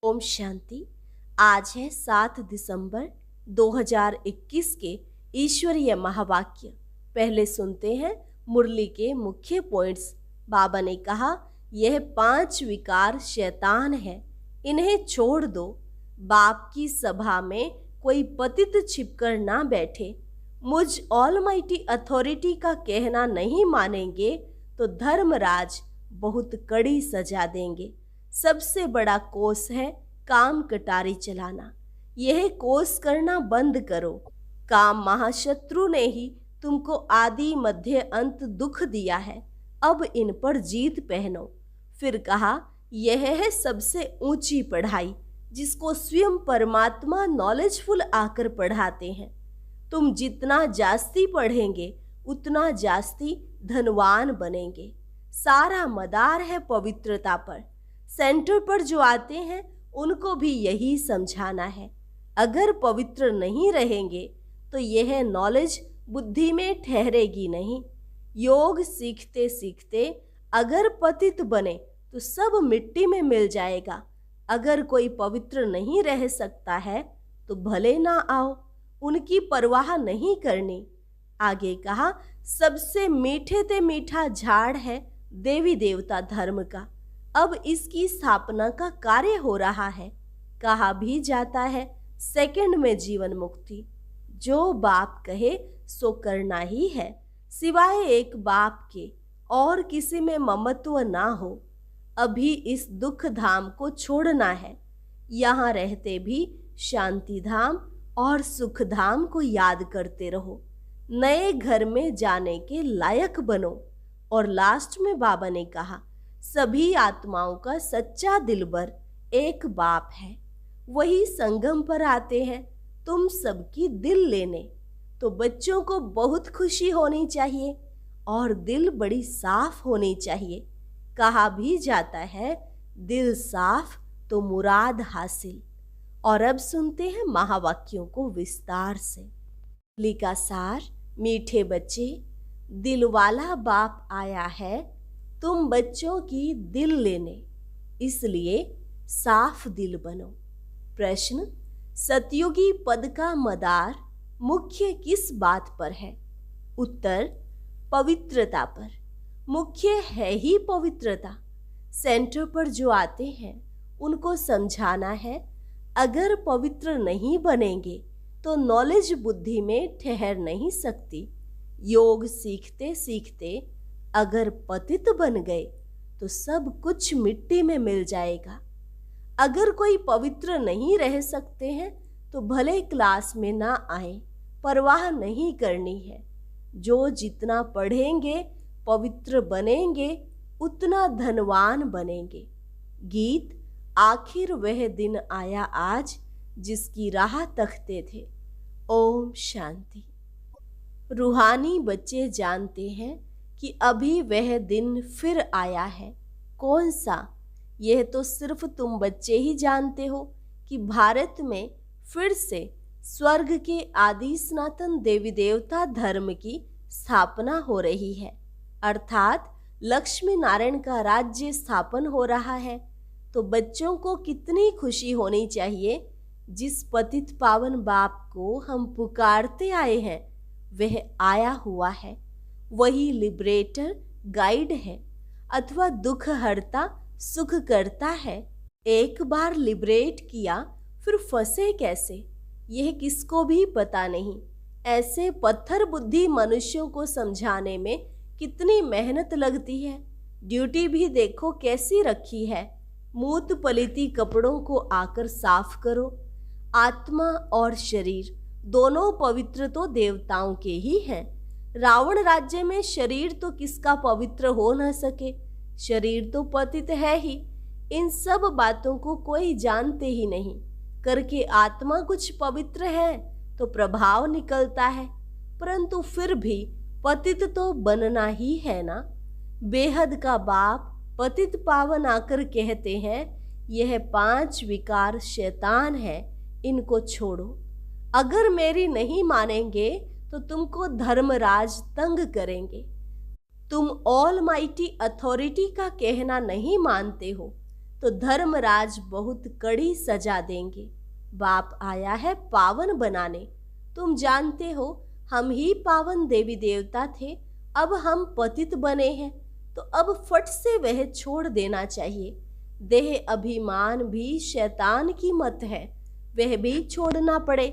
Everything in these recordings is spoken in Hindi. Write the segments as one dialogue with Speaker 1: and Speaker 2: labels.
Speaker 1: ओम शांति। आज है 7 दिसंबर 2021 के ईश्वरीय महावाक्य। पहले सुनते हैं मुरली के मुख्य पॉइंट्स। बाबा ने कहा, यह 5 विकार शैतान है, इन्हें छोड़ दो। बाप की सभा में कोई पतित छिपकर ना बैठे। मुझ ऑलमाइटी अथॉरिटी का कहना नहीं मानेंगे तो धर्मराज बहुत कड़ी सजा देंगे। सबसे बड़ा कोस है काम कटारी चलाना। यह कोस करना बंद करो। काम महाशत्रु ने ही तुमको आदि मध्य अंत दुख दिया है, अब इन पर जीत पहनो। फिर कहा, यह है सबसे ऊंची पढ़ाई, जिसको स्वयं परमात्मा नॉलेजफुल आकर पढ़ाते हैं। तुम जितना जास्ती पढ़ेंगे उतना जास्ती धनवान बनेंगे। सारा मदार है पवित्रता पर। सेंटर पर जो आते हैं उनको भी यही समझाना है। अगर पवित्र नहीं रहेंगे तो यह नॉलेज बुद्धि में ठहरेगी नहीं। योग सीखते सीखते अगर पतित बने तो सब मिट्टी में मिल जाएगा। अगर कोई पवित्र नहीं रह सकता है तो भले ना आओ, उनकी परवाह नहीं करनी। आगे कहा, सबसे मीठे ते मीठा झाड़ है देवी देवता धर्म का। अब इसकी स्थापना का कार्य हो रहा है। कहा भी जाता है, सेकंड में जीवन मुक्ति। जो बाप कहे सो करना ही है, सिवाय एक बाप के और किसी में ममत्व ना हो। अभी इस दुख धाम को छोड़ना है। यहाँ रहते भी शांति धाम और सुख धाम को याद करते रहो। नए घर में जाने के लायक बनो। और लास्ट में बाबा ने कहा, सभी आत्माओं का सच्चा दिलबर एक बाप है। वही संगम पर आते हैं तुम सबकी दिल लेने। तो बच्चों को बहुत खुशी होनी चाहिए और दिल बड़ी साफ होनी चाहिए। कहा भी जाता है, दिल साफ तो मुराद हासिल। और अब सुनते हैं महावाक्यों को विस्तार से। लिखा सार, मीठे बच्चे, दिल वाला बाप आया है तुम बच्चों की दिल लेने, इसलिए साफ दिल बनो। प्रश्न, सतयुगी पद का मदार मुख्य किस बात पर है? उत्तर, पवित्रता पर। मुख्य है ही पवित्रता। सेंटर पर जो आते हैं उनको समझाना है, अगर पवित्र नहीं बनेंगे तो नॉलेज बुद्धि में ठहर नहीं सकती। योग सीखते सीखते अगर पतित बन गए तो सब कुछ मिट्टी में मिल जाएगा। अगर कोई पवित्र नहीं रह सकते हैं तो भले क्लास में ना आए, परवाह नहीं करनी है। जो जितना पढ़ेंगे पवित्र बनेंगे उतना धनवान बनेंगे। गीत, आखिर वह दिन आया आज जिसकी राह तकते थे। ओम शांति। रूहानी बच्चे जानते हैं कि अभी वह दिन फिर आया है। कौन सा? यह तो सिर्फ तुम बच्चे ही जानते हो कि भारत में फिर से स्वर्ग के आदि सनातन देवी देवता धर्म की स्थापना हो रही है, अर्थात लक्ष्मी नारायण का राज्य स्थापन हो रहा है। तो बच्चों को कितनी खुशी होनी चाहिए। जिस पतित पावन बाप को हम पुकारते आए हैं वह आया हुआ है। वही लिबरेटर गाइड है अथवा दुख हरता सुख करता है। एक बार लिबरेट किया फिर फंसे कैसे, यह किसको भी पता नहीं। ऐसे पत्थर बुद्धि मनुष्यों को समझाने में कितनी मेहनत लगती है। ड्यूटी भी देखो कैसी रखी है। मूत पलिती कपड़ों को आकर साफ करो। आत्मा और शरीर दोनों पवित्र तो देवताओं के ही हैं। रावण राज्य में शरीर तो किसका पवित्र हो न सके, शरीर तो पतित है ही। इन सब बातों को कोई जानते ही नहीं। करके आत्मा कुछ पवित्र है तो प्रभाव निकलता है, परंतु फिर भी पतित तो बनना ही है ना। बेहद का बाप पतित पावन आकर कहते हैं, यह 5 विकार शैतान है, इनको छोड़ो। अगर मेरी नहीं मानेंगे तो तुमको धर्मराज तंग करेंगे। तुम ऑल माइटी अथॉरिटी का कहना नहीं मानते हो तो धर्मराज बहुत कड़ी सजा देंगे। बाप आया है पावन बनाने। तुम जानते हो हम ही पावन देवी देवता थे, अब हम पतित बने हैं, तो अब फट से वह छोड़ देना चाहिए। देह अभिमान भी शैतान की मत है, वह भी छोड़ना पड़े।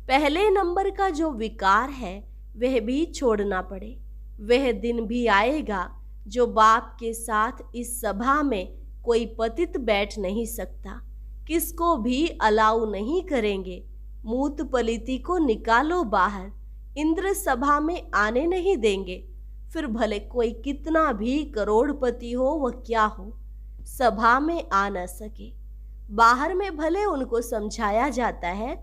Speaker 1: पहले नंबर का जो विकार है वह भी छोड़ना पड़े। वह दिन भी आएगा जो बाप के साथ इस सभा में कोई पतित बैठ नहीं सकता, किसको भी अलाउ नहीं करेंगे। मूत पलिति को निकालो बाहर, इंद्र सभा में आने नहीं देंगे। फिर भले कोई कितना भी करोड़पति हो वह क्या हो, सभा में आ न सके। बाहर में भले उनको समझाया जाता है,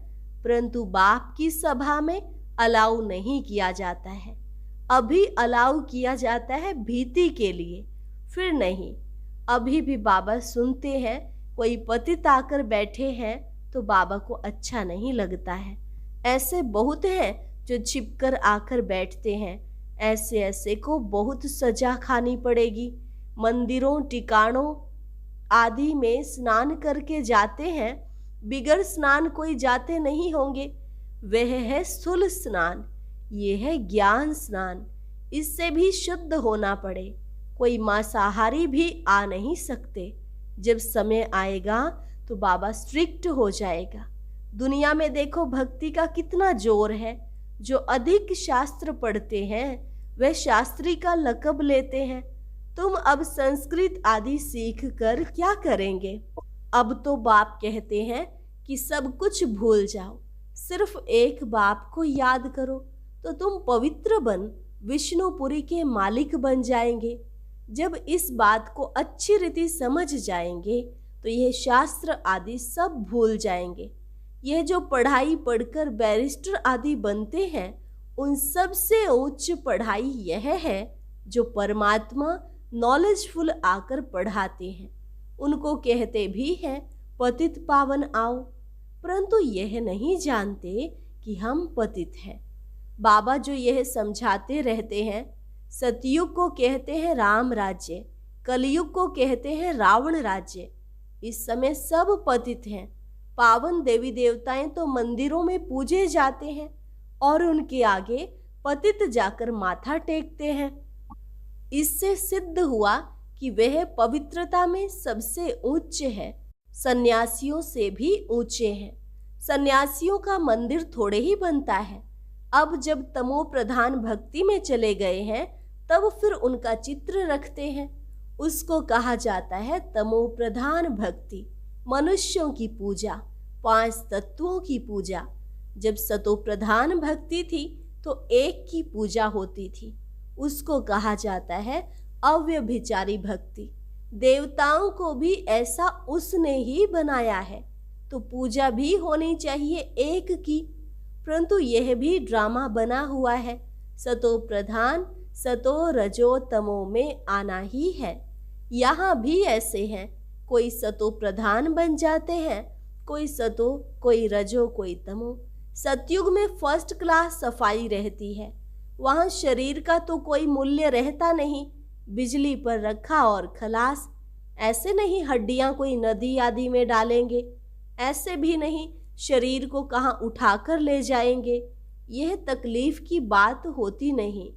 Speaker 1: परंतु बाप की सभा में अलाउ नहीं किया जाता है। अभी अलाउ किया जाता है भीति के लिए, फिर नहीं। अभी भी बाबा सुनते हैं कोई पतित आकर बैठे हैं तो बाबा को अच्छा नहीं लगता है। ऐसे बहुत हैं जो छिपकर आकर बैठते हैं। ऐसे ऐसे को बहुत सजा खानी पड़ेगी। मंदिरों टिकाणों आदि में स्नान करके जाते हैं, बिगर स्नान कोई जाते नहीं होंगे। वह है स्थूल स्नान, ये है ज्ञान स्नान। इससे भी शुद्ध होना पड़े। कोई मांसाहारी भी आ नहीं सकते। जब समय आएगा तो बाबा स्ट्रिक्ट हो जाएगा। दुनिया में देखो भक्ति का कितना जोर है। जो अधिक शास्त्र पढ़ते हैं वह शास्त्री का लक़ब लेते हैं। तुम अब संस्कृत आदि सीख कर क्या करेंगे? अब तो बाप कहते हैं कि सब कुछ भूल जाओ, सिर्फ एक बाप को याद करो तो तुम पवित्र बन विष्णुपुरी के मालिक बन जाएंगे। जब इस बात को अच्छी रीति समझ जाएंगे तो यह शास्त्र आदि सब भूल जाएंगे। यह जो पढ़ाई पढ़कर बैरिस्टर आदि बनते हैं, उन सब से उच्च पढ़ाई यह है जो परमात्मा नॉलेजफुल आकर पढ़ाते हैं। उनको कहते भी हैं पतित पावन आओ, परंतु यह नहीं जानते कि हम पतित हैं। बाबा जो यह समझाते रहते हैं, सतयुग को कहते हैं राम राज्य, कलयुग को कहते हैं रावण राज्य। इस समय सब पतित हैं। पावन देवी देवताएं तो मंदिरों में पूजे जाते हैं और उनके आगे पतित जाकर माथा टेकते हैं। इससे सिद्ध हुआ कि वह पवित्रता में सबसे उच्च है, सन्यासियों से भी ऊंचे हैं। सन्यासियों का मंदिर थोड़े ही बनता है। अब जब तमो प्रधान भक्ति में चले गए हैं तब फिर उनका चित्र रखते हैं। उसको कहा जाता है तमो प्रधान भक्ति, मनुष्यों की पूजा, 5 तत्वों की पूजा। जब सतो प्रधान भक्ति थी तो एक की पूजा होती थी, उसको कहा जाता है अव्यभिचारी भक्ति। देवताओं को भी ऐसा उसने ही बनाया है, तो पूजा भी होनी चाहिए एक की। परंतु यह भी ड्रामा बना हुआ है। सतो प्रधान सतो रजो तमो में आना ही है। यहाँ भी ऐसे हैं, कोई सतो प्रधान बन जाते हैं, कोई सतो, कोई रजो, कोई तमो। सतयुग में फर्स्ट क्लास सफाई रहती है। वहाँ शरीर का तो कोई मूल्य रहता नहीं, बिजली पर रखा और खलास। ऐसे नहीं हड्डियाँ कोई नदी आदि में डालेंगे, ऐसे भी नहीं शरीर को कहाँ उठाकर ले जाएंगे। यह तकलीफ की बात होती नहीं।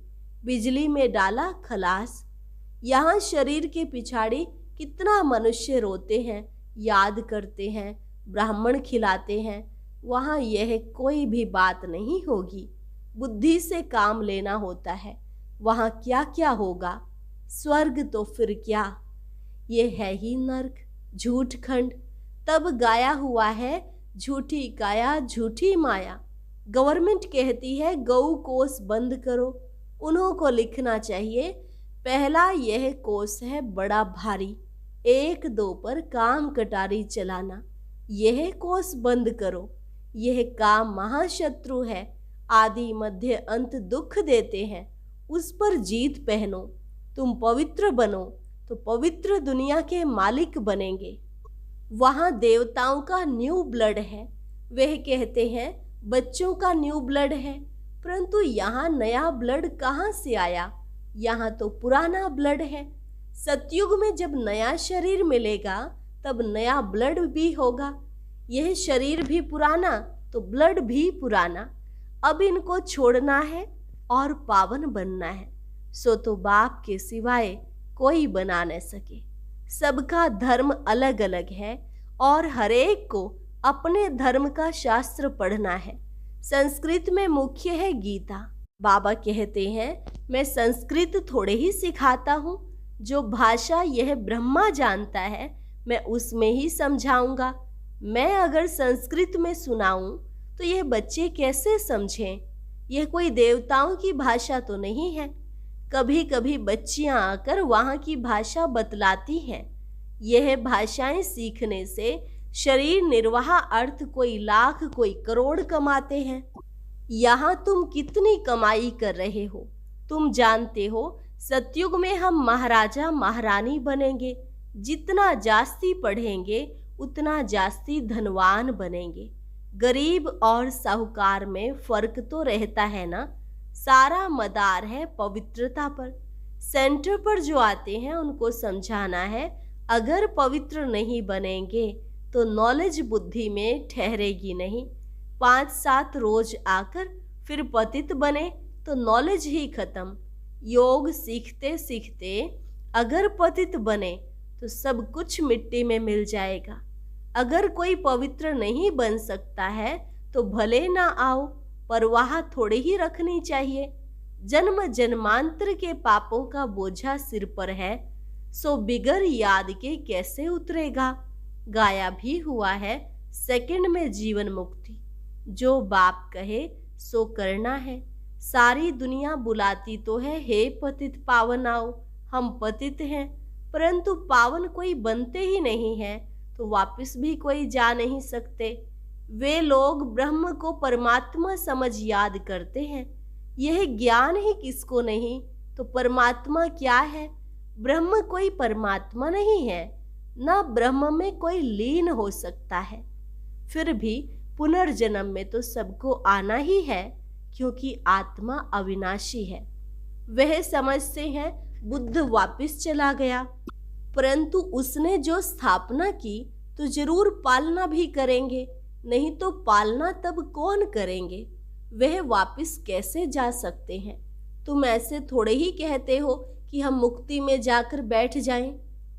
Speaker 1: बिजली में डाला खलास। यहाँ शरीर के पिछाड़ी कितना मनुष्य रोते हैं, याद करते हैं, ब्राह्मण खिलाते हैं। वहाँ यह कोई भी बात नहीं होगी। बुद्धि से काम लेना होता है। वहाँ क्या क्या होगा? स्वर्ग तो फिर क्या, ये है ही नर्क, झूठ खंड। तब गाया हुआ है झूठी काया झूठी माया। गवर्नमेंट कहती है गौ कोष बंद करो, उन्हों को लिखना चाहिए पहला यह कोष है बड़ा भारी, 1-2 पर काम कटारी चलाना। यह कोष बंद करो। यह काम महाशत्रु है, आदि मध्य अंत दुख देते हैं। उस पर जीत पहनो। तुम पवित्र बनो तो पवित्र दुनिया के मालिक बनेंगे। वहाँ देवताओं का न्यू ब्लड है। वह कहते हैं बच्चों का न्यू ब्लड है, परंतु यहाँ नया ब्लड कहाँ से आया? यहाँ तो पुराना ब्लड है। सतयुग में जब नया शरीर मिलेगा तब नया ब्लड भी होगा। यह शरीर भी पुराना तो ब्लड भी पुराना। अब इनको छोड़ना है और पावन बनना है, सो तो बाप के सिवाय कोई बना न सके। सबका धर्म अलग अलग है और हरेक को अपने धर्म का शास्त्र पढ़ना है। संस्कृत में मुख्य है गीता। बाबा कहते हैं, मैं संस्कृत थोड़े ही सिखाता हूँ, जो भाषा यह ब्रह्मा जानता है मैं उसमें ही समझाऊंगा। मैं अगर संस्कृत में सुनाऊं तो यह बच्चे कैसे समझें? यह कोई देवताओं की भाषा तो नहीं है। कभी कभी बच्चियां आकर वहां की भाषा बतलाती हैं। यह भाषाएं सीखने से शरीर निर्वाह अर्थ कोई लाख कोई करोड़ कमाते हैं। यहाँ तुम कितनी कमाई कर रहे हो? तुम जानते हो सतयुग में हम महाराजा महारानी बनेंगे। जितना जास्ती पढ़ेंगे उतना जास्ती धनवान बनेंगे। गरीब और साहूकार में फर्क तो रहता है ना। सारा मदार है पवित्रता पर। सेंटर पर जो आते हैं उनको समझाना है, अगर पवित्र नहीं बनेंगे तो नॉलेज बुद्धि में ठहरेगी नहीं। 5-7 रोज आकर फिर पतित बने तो नॉलेज ही खत्म। योग सीखते सीखते अगर पतित बने तो सब कुछ मिट्टी में मिल जाएगा। अगर कोई पवित्र नहीं बन सकता है तो भले ना आओ, परवाह थोड़े ही रखनी चाहिए। जन्म जन्मांतर के पापों का बोझा सिर पर है, सो बिगर याद के कैसे उतरेगा। गाया भी हुआ है, सेकंड में जीवन मुक्ति। जो बाप कहे सो करना है। सारी दुनिया बुलाती तो है, हे पतित पावन आओ। हम पतित हैं परंतु पावन कोई बनते ही नहीं है, तो वापस भी कोई जा नहीं सकते। वे लोग ब्रह्म को परमात्मा समझ याद करते हैं। यह ज्ञान ही किसको नहीं, तो परमात्मा क्या है? ब्रह्म कोई परमात्मा नहीं है, न ब्रह्म में कोई लीन हो सकता है। फिर भी पुनर्जन्म में तो सबको आना ही है, क्योंकि आत्मा अविनाशी है। वह समझते हैं बुद्ध वापस चला गया, परंतु उसने जो स्थापना की तो जरूर पालना भी करेंगे, नहीं तो पालना तब कौन करेंगे? वह वापस कैसे जा सकते हैं? तुम ऐसे थोड़े ही कहते हो कि हम मुक्ति में जाकर बैठ जाएं।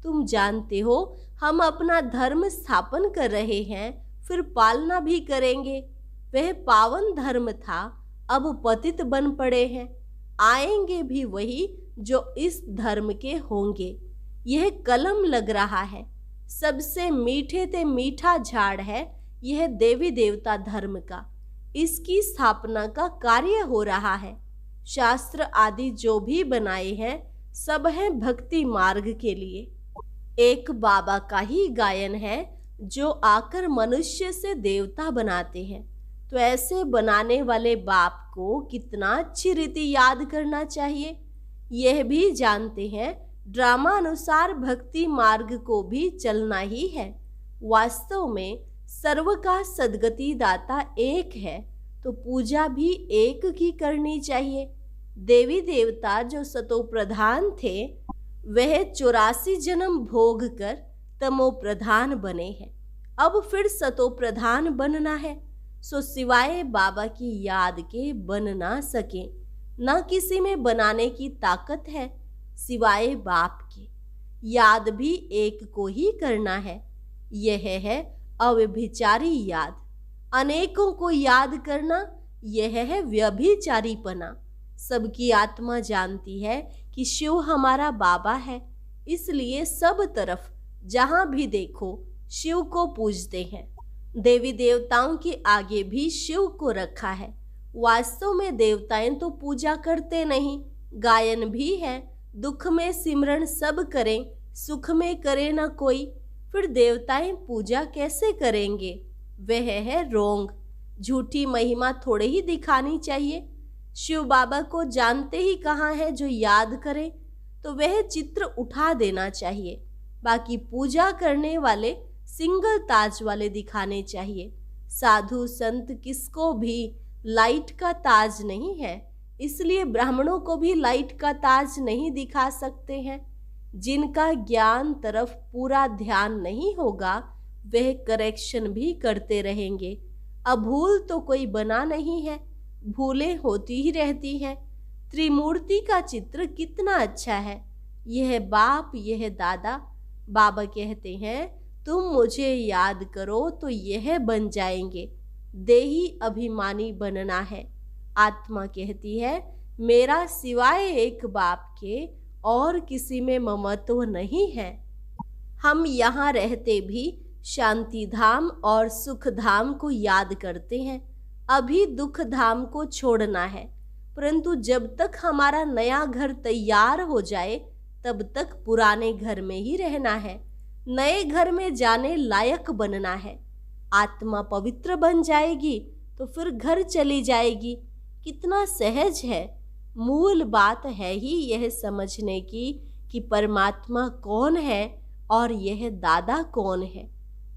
Speaker 1: तुम जानते हो हम अपना धर्म स्थापन कर रहे हैं, फिर पालना भी करेंगे। वह पावन धर्म था, अब पतित बन पड़े हैं। आएंगे भी वही जो इस धर्म के होंगे। यह कलम लग रहा है, सबसे मीठे ते मीठा झाड़ है यह देवी देवता धर्म का। इसकी स्थापना का कार्य हो रहा है। शास्त्र आदि जो भी बनाए हैं सब है भक्ति मार्ग के लिए। एक बाबा का ही गायन है जो आकर मनुष्य से देवता बनाते हैं। तो ऐसे बनाने वाले बाप को कितना अच्छी रीति याद करना चाहिए। यह भी जानते हैं ड्रामा अनुसार भक्ति मार्ग को भी चलना ही है। वास्तव में सर्व का सद्गति दाता एक है, तो पूजा भी एक की करनी चाहिए। देवी देवता जो सतो प्रधान थे वह 84 जन्म भोग कर तमो प्रधान बने हैं। अब फिर सतो प्रधान बनना है, सो सिवाय बाबा की याद के बन ना सके। न किसी में बनाने की ताकत है सिवाय बाप के। याद भी एक को ही करना है, यह है अव्यभिचारी याद। अनेकों को याद करना यह है व्यभिचारीपना। सबकी आत्मा जानती है कि शिव हमारा बाबा है, इसलिए सब तरफ जहां भी देखो शिव को पूजते हैं। देवी देवताओं के आगे भी शिव को रखा है। वास्तव में देवताएं तो पूजा करते नहीं। गायन भी है, दुख में सिमरन सब करें, सुख में करे न कोई। फिर देवताएं पूजा कैसे करेंगे? वह है रोंग। झूठी महिमा थोड़े ही दिखानी चाहिए। शिव बाबा को जानते ही कहाँ है जो याद करे, तो वह चित्र उठा देना चाहिए। बाकी पूजा करने वाले सिंगल ताज वाले दिखाने चाहिए। साधु संत किसको भी लाइट का ताज नहीं है, इसलिए ब्राह्मणों को भी लाइट का ताज नहीं दिखा सकते हैं। जिनका ज्ञान तरफ पूरा ध्यान नहीं होगा वह करेक्शन भी करते रहेंगे। अब भूल तो कोई बना नहीं है, भूलें होती ही रहती हैं। त्रिमूर्ति का चित्र कितना अच्छा है। यह बाप, यह दादा। बाबा कहते हैं तुम मुझे याद करो तो यह बन जाएंगे। देही अभिमानी बनना है। आत्मा कहती है मेरा सिवाय एक बाप के और किसी में ममत्व नहीं है। हम यहाँ रहते भी शांति धाम और सुख धाम को याद करते हैं। अभी दुख धाम को छोड़ना है, परंतु जब तक हमारा नया घर तैयार हो जाए तब तक पुराने घर में ही रहना है। नए घर में जाने लायक बनना है। आत्मा पवित्र बन जाएगी तो फिर घर चली जाएगी। कितना सहज है। मूल बात है ही यह समझने की कि परमात्मा कौन है और यह दादा कौन है।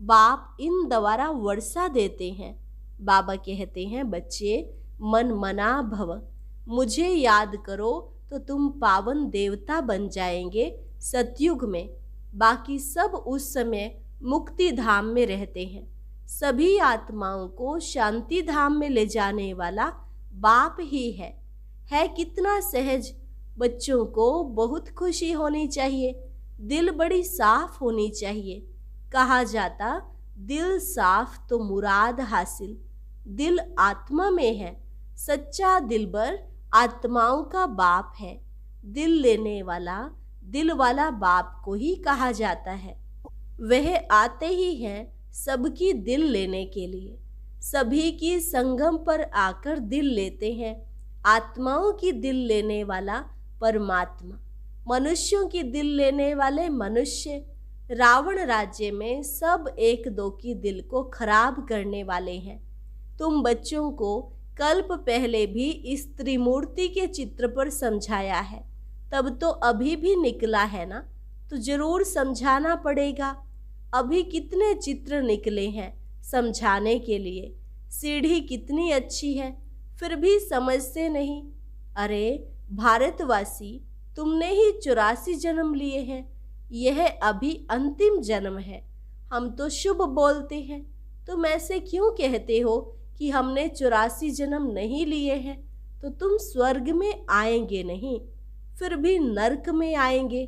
Speaker 1: बाप इन द्वारा वर्षा देते हैं। बाबा कहते हैं बच्चे मन मना भव, मुझे याद करो तो तुम पावन देवता बन जाएंगे सतयुग में। बाकी सब उस समय मुक्ति धाम में रहते हैं। सभी आत्माओं को शांति धाम में ले जाने वाला बाप ही है। कितना सहज। बच्चों को बहुत खुशी होनी चाहिए। दिल बड़ी साफ होनी चाहिए। कहा जाता दिल साफ तो मुराद हासिल। दिल आत्मा में है। सच्चा दिलबर आत्माओं का बाप है। दिल लेने वाला दिल वाला बाप को ही कहा जाता है। वह आते ही हैं सबकी दिल लेने के लिए। सभी की संगम पर आकर दिल लेते हैं। आत्माओं की दिल लेने वाला परमात्मा, मनुष्यों की दिल लेने वाले मनुष्य। रावण राज्य में सब एक दो की दिल को खराब करने वाले हैं। तुम बच्चों को कल्प पहले भी इस त्रिमूर्ति के चित्र पर समझाया है, तब तो अभी भी निकला है ना, तो जरूर समझाना पड़ेगा। अभी कितने चित्र निकले हैं समझाने के लिए। सीढ़ी कितनी अच्छी है, फिर भी समझते नहीं। अरे भारतवासी, तुमने ही 84 जन्म लिए हैं। यह अभी अंतिम जन्म है। हम तो शुभ बोलते हैं, तुम ऐसे क्यों कहते हो कि हमने 84 जन्म नहीं लिए हैं? तो तुम स्वर्ग में आएंगे नहीं, फिर भी नरक में आएंगे।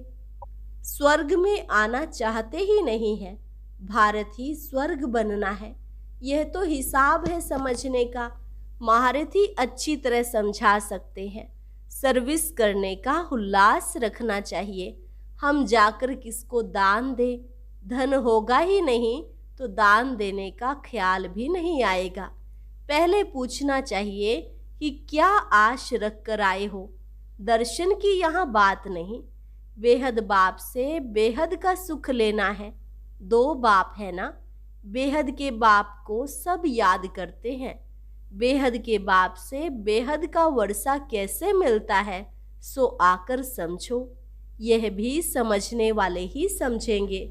Speaker 1: स्वर्ग में आना चाहते ही नहीं है। भारत ही स्वर्ग बनना है। यह तो हिसाब है समझने का। महारथी अच्छी तरह समझा सकते हैं। सर्विस करने का उल्लास रखना चाहिए। हम जाकर किसको दान दें? धन होगा ही नहीं तो दान देने का ख्याल भी नहीं आएगा। पहले पूछना चाहिए कि क्या आश रख कर आए हो। दर्शन की यहाँ बात नहीं। बेहद बाप से बेहद का सुख लेना है। 2 बाप है ना। बेहद के बाप को सब याद करते हैं। बेहद के बाप से बेहद का वर्षा कैसे मिलता है, सो आकर समझो। यह भी समझने वाले ही समझेंगे।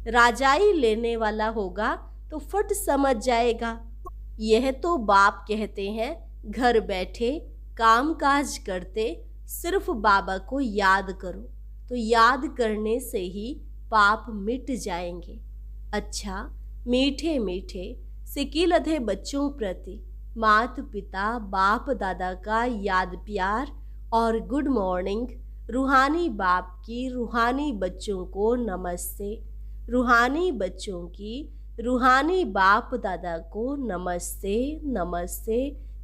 Speaker 1: राजाई लेने वाला होगा तो फट समझ जाएगा। यह तो बाप कहते हैं घर बैठे काम काज करते सिर्फ बाबा को याद करो, तो याद करने से ही पाप मिट जाएंगे। अच्छा, मीठे मीठे सिकिलधे बच्चों प्रति माता पिता बाप दादा का याद प्यार और गुड मॉर्निंग। रूहानी बाप की रूहानी बच्चों को नमस्ते। रूहानी बच्चों की रूहानी बाप दादा को नमस्ते नमस्ते,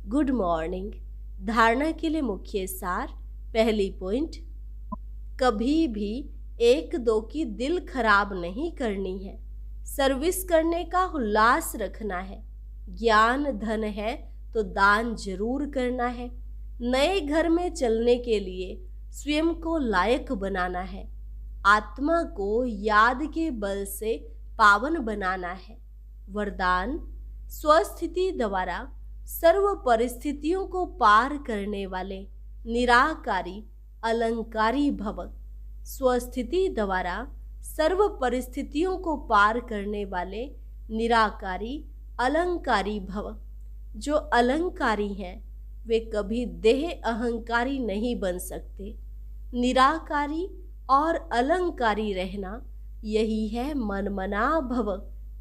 Speaker 1: गुड मॉर्निंग। धारणा के लिए मुख्य सार। पहली पॉइंट, कभी भी 1-2 की दिल खराब नहीं करनी है। सर्विस करने का उल्लास रखना है। ज्ञान धन है तो दान जरूर करना है। नए घर में चलने के लिए स्वयं को लायक बनाना है। आत्मा को याद के बल से पावन बनाना है। वरदान, स्वस्थिति द्वारा सर्व परिस्थितियों को पार करने वाले निराकारी अलंकारी भव। स्वस्थिति द्वारा सर्व परिस्थितियों को पार करने वाले निराकारी अलंकारी भव। जो अलंकारी हैं वे कभी देह अहंकारी नहीं बन सकते। निराकारी और अलंकारी रहना, यही है मनमना भव,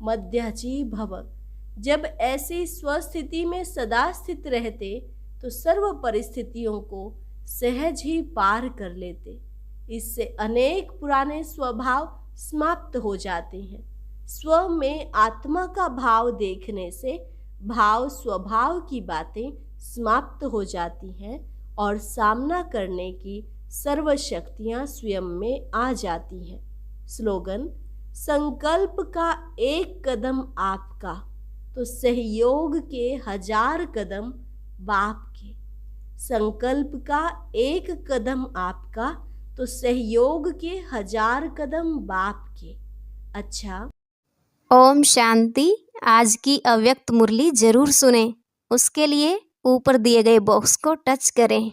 Speaker 1: मध्यची भव। जब ऐसी स्वस्थिति में सदा स्थित रहते तो सर्व परिस्थितियों को सहज ही पार कर लेते। इससे अनेक पुराने स्वभाव समाप्त हो जाते हैं। स्व में आत्मा का भाव देखने से भाव स्वभाव की बातें समाप्त हो जाती हैं और सामना करने की सर्व शक्तियां स्वयं में आ जाती हैं। स्लोगन: संकल्प का एक कदम आपका तो सहयोग के 1000 कदम बाप के। संकल्प का एक कदम आपका तो सहयोग के 1000 कदम बाप के। अच्छा,
Speaker 2: ओम शांति। आज की अव्यक्त मुरली जरूर सुने। उसके लिए ऊपर दिए गए बॉक्स को टच करें।